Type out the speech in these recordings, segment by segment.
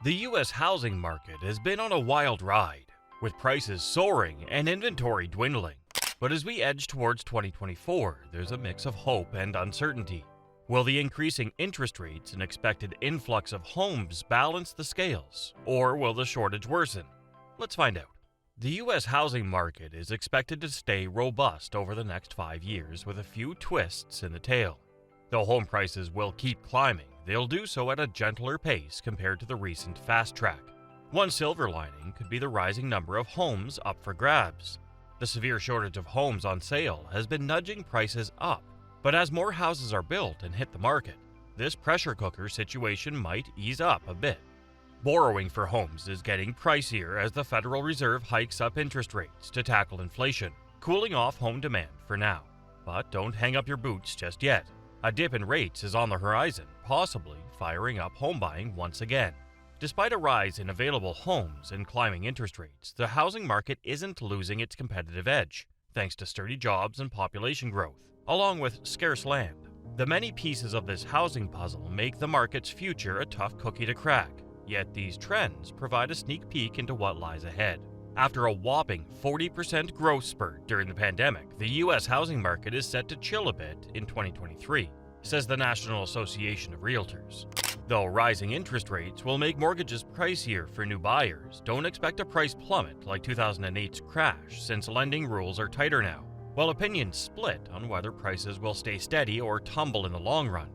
The U.S. housing market has been on a wild ride, with prices soaring and inventory dwindling. But as we edge towards 2024, there's a mix of hope and uncertainty. Will the increasing interest rates and expected influx of homes balance the scales, or will the shortage worsen? Let's find out. The U.S. housing market is expected to stay robust over the next 5 years with a few twists in the tail. Though home prices will keep climbing, they'll do so at a gentler pace compared to the recent fast track. One silver lining could be the rising number of homes up for grabs. The severe shortage of homes on sale has been nudging prices up, but as more houses are built and hit the market, this pressure cooker situation might ease up a bit. Borrowing for homes is getting pricier as the Federal Reserve hikes up interest rates to tackle inflation, cooling off home demand for now. But don't hang up your boots just yet. A dip in rates is on the horizon, possibly firing up home buying once again. Despite a rise in available homes and climbing interest rates, the housing market isn't losing its competitive edge, thanks to sturdy jobs and population growth, along with scarce land. The many pieces of this housing puzzle make the market's future a tough cookie to crack, yet these trends provide a sneak peek into what lies ahead. After a whopping 40% growth spurt during the pandemic, the U.S. housing market is set to chill a bit in 2023, says the National Association of Realtors. Though rising interest rates will make mortgages pricier for new buyers, don't expect a price plummet like 2008's crash, since lending rules are tighter now, while opinions split on whether prices will stay steady or tumble in the long run.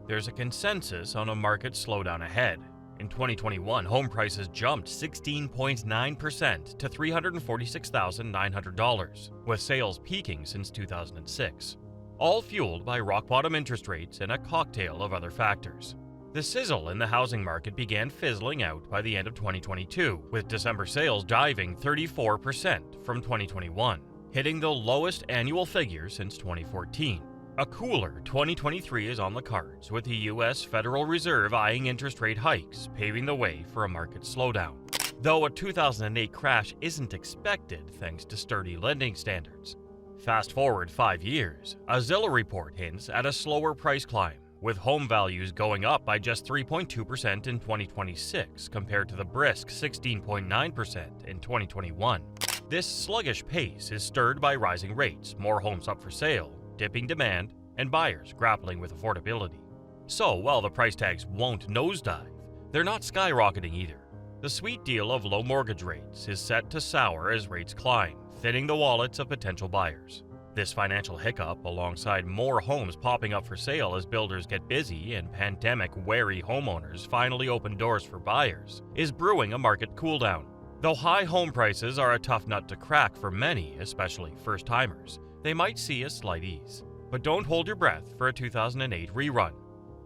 There's a consensus on a market slowdown ahead. In 2021, home prices jumped 16.9% to $346,900, with sales peaking since 2006, all fueled by rock-bottom interest rates and a cocktail of other factors. The sizzle in the housing market began fizzling out by the end of 2022, with December sales diving 34% from 2021, hitting the lowest annual figure since 2014. A cooler 2023 is on the cards, with the U.S. Federal Reserve eyeing interest rate hikes, paving the way for a market slowdown. Though a 2008 crash isn't expected thanks to sturdy lending standards. Fast forward 5 years, a Zillow report hints at a slower price climb, with home values going up by just 3.2% in 2026 compared to the brisk 16.9% in 2021. This sluggish pace is stirred by rising rates, more homes up for sale, dipping demand, and buyers grappling with affordability. So, while the price tags won't nosedive, they're not skyrocketing either. The sweet deal of low mortgage rates is set to sour as rates climb, thinning the wallets of potential buyers. This financial hiccup, alongside more homes popping up for sale as builders get busy and pandemic-wary homeowners finally open doors for buyers, is brewing a market cooldown. Though high home prices are a tough nut to crack for many, especially first-timers, they might see a slight ease. But don't hold your breath for a 2008 rerun.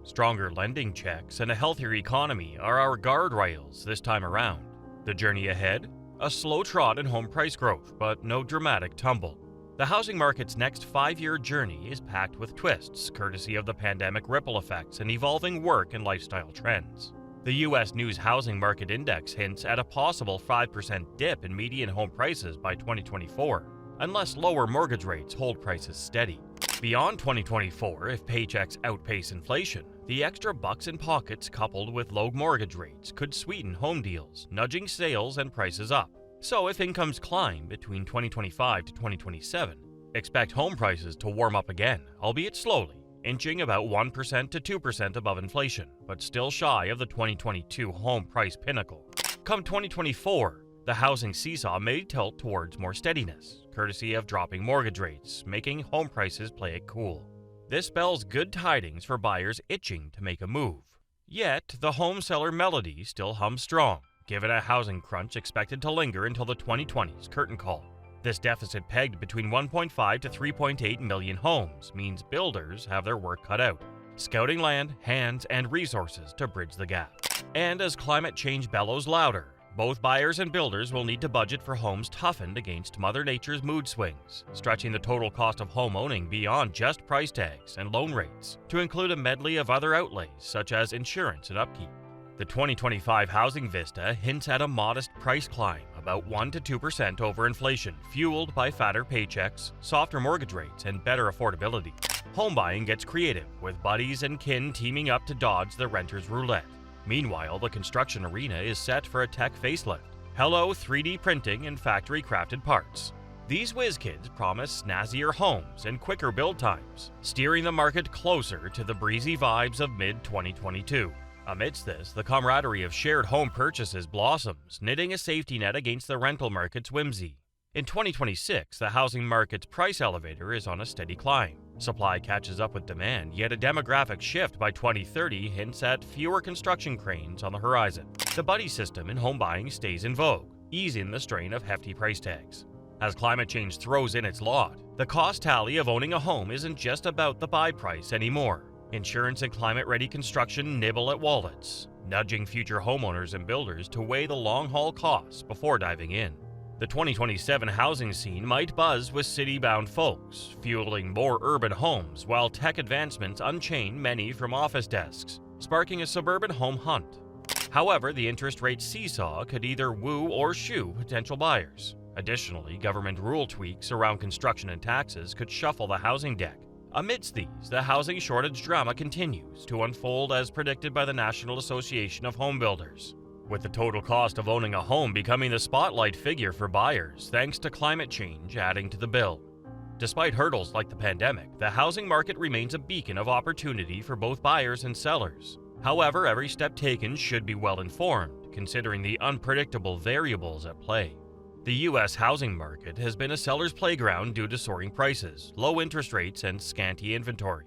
Stronger lending checks and a healthier economy are our guardrails this time around. The journey ahead? A slow trot in home price growth, but no dramatic tumble. The housing market's next 5-year journey is packed with twists, courtesy of the pandemic ripple effects and evolving work and lifestyle trends. The U.S. News Housing Market Index hints at a possible 5% dip in median home prices by 2024. Unless lower mortgage rates hold prices steady. Beyond 2024, if paychecks outpace inflation, the extra bucks in pockets coupled with low mortgage rates could sweeten home deals, nudging sales and prices up. So if incomes climb between 2025 to 2027, expect home prices to warm up again, albeit slowly, inching about 1% to 2% above inflation, but still shy of the 2022 home price pinnacle. Come 2024, the housing seesaw may tilt towards more steadiness, courtesy of dropping mortgage rates, making home prices play it cool. This spells good tidings for buyers itching to make a move. Yet, the home seller melody still hums strong, given a housing crunch expected to linger until the 2020s curtain call. This deficit pegged between 1.5 to 3.8 million homes means builders have their work cut out, scouting land, hands, and resources to bridge the gap. And as climate change bellows louder, both buyers and builders will need to budget for homes toughened against Mother Nature's mood swings, stretching the total cost of home owning beyond just price tags and loan rates, to include a medley of other outlays such as insurance and upkeep. The 2025 housing vista hints at a modest price climb, about 1 to 2% over inflation, fueled by fatter paychecks, softer mortgage rates, and better affordability. Home buying gets creative, with buddies and kin teaming up to dodge the renter's roulette. Meanwhile, the construction arena is set for a tech facelift. Hello 3D printing and factory-crafted parts. These whiz kids promise snazzier homes and quicker build times, steering the market closer to the breezy vibes of mid-2022. Amidst this, the camaraderie of shared home purchases blossoms, knitting a safety net against the rental market's whimsy. In 2026, the housing market's price elevator is on a steady climb. Supply catches up with demand, yet a demographic shift by 2030 hints at fewer construction cranes on the horizon. The buddy system in home buying stays in vogue, easing the strain of hefty price tags. As climate change throws in its lot, the cost tally of owning a home isn't just about the buy price anymore. Insurance and climate-ready construction nibble at wallets, nudging future homeowners and builders to weigh the long-haul costs before diving in. The 2027 housing scene might buzz with city-bound folks, fueling more urban homes while tech advancements unchain many from office desks, sparking a suburban home hunt. However, the interest rate seesaw could either woo or shoo potential buyers. Additionally, government rule tweaks around construction and taxes could shuffle the housing deck. Amidst these, the housing shortage drama continues to unfold as predicted by the National Association of Home Builders, with the total cost of owning a home becoming the spotlight figure for buyers thanks to climate change adding to the bill. Despite hurdles like the pandemic, the housing market remains a beacon of opportunity for both buyers and sellers. However, every step taken should be well informed, considering the unpredictable variables at play. The U.S. housing market has been a seller's playground due to soaring prices, low interest rates, and scanty inventory.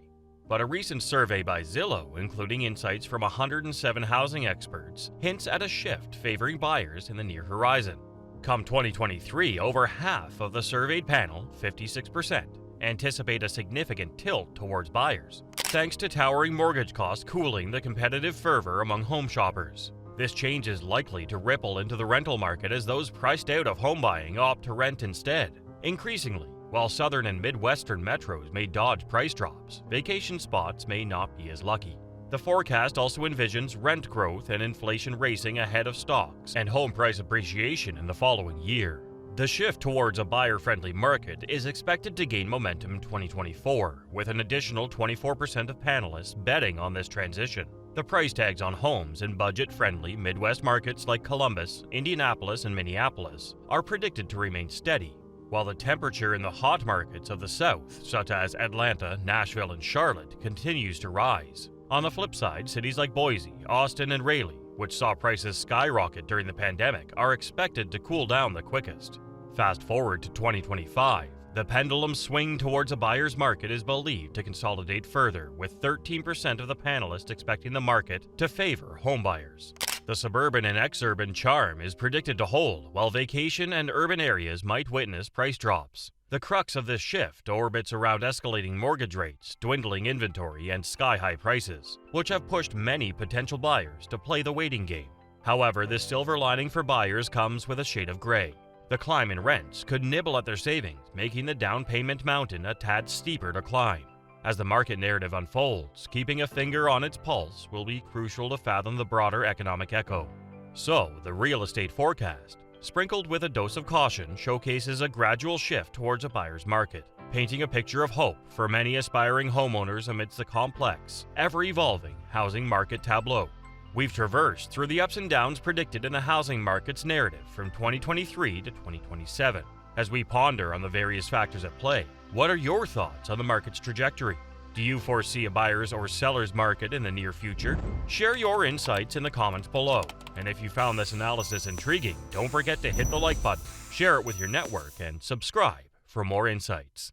But a recent survey by Zillow, including insights from 107 housing experts, hints at a shift favoring buyers in the near horizon. Come 2023, over half of the surveyed panel, 56%, anticipate a significant tilt towards buyers, thanks to towering mortgage costs cooling the competitive fervor among home shoppers. This change is likely to ripple into the rental market as those priced out of home buying opt to rent instead. Increasingly, while southern and midwestern metros may dodge price drops, vacation spots may not be as lucky. The forecast also envisions rent growth and inflation racing ahead of stocks and home price appreciation in the following year. The shift towards a buyer-friendly market is expected to gain momentum in 2024, with an additional 24% of panelists betting on this transition. The price tags on homes in budget-friendly Midwest markets like Columbus, Indianapolis, and Minneapolis are predicted to remain steady, while the temperature in the hot markets of the South, such as Atlanta, Nashville, and Charlotte, continues to rise. On the flip side, cities like Boise, Austin, and Raleigh, which saw prices skyrocket during the pandemic, are expected to cool down the quickest. Fast forward to 2025. The pendulum swing towards a buyer's market is believed to consolidate further, with 13% of the panelists expecting the market to favor homebuyers. The suburban and exurban charm is predicted to hold, while vacation and urban areas might witness price drops. The crux of this shift orbits around escalating mortgage rates, dwindling inventory, and sky-high prices, which have pushed many potential buyers to play the waiting game. However, the silver lining for buyers comes with a shade of gray. The climb in rents could nibble at their savings, making the down payment mountain a tad steeper to climb. As the market narrative unfolds, keeping a finger on its pulse will be crucial to fathom the broader economic echo. So, the real estate forecast, sprinkled with a dose of caution, showcases a gradual shift towards a buyer's market, painting a picture of hope for many aspiring homeowners amidst the complex, ever-evolving housing market tableau. We've traversed through the ups and downs predicted in the housing market's narrative from 2023 to 2027. As we ponder on the various factors at play, what are your thoughts on the market's trajectory? Do you foresee a buyer's or seller's market in the near future? Share your insights in the comments below. And if you found this analysis intriguing, don't forget to hit the like button, share it with your network, and subscribe for more insights.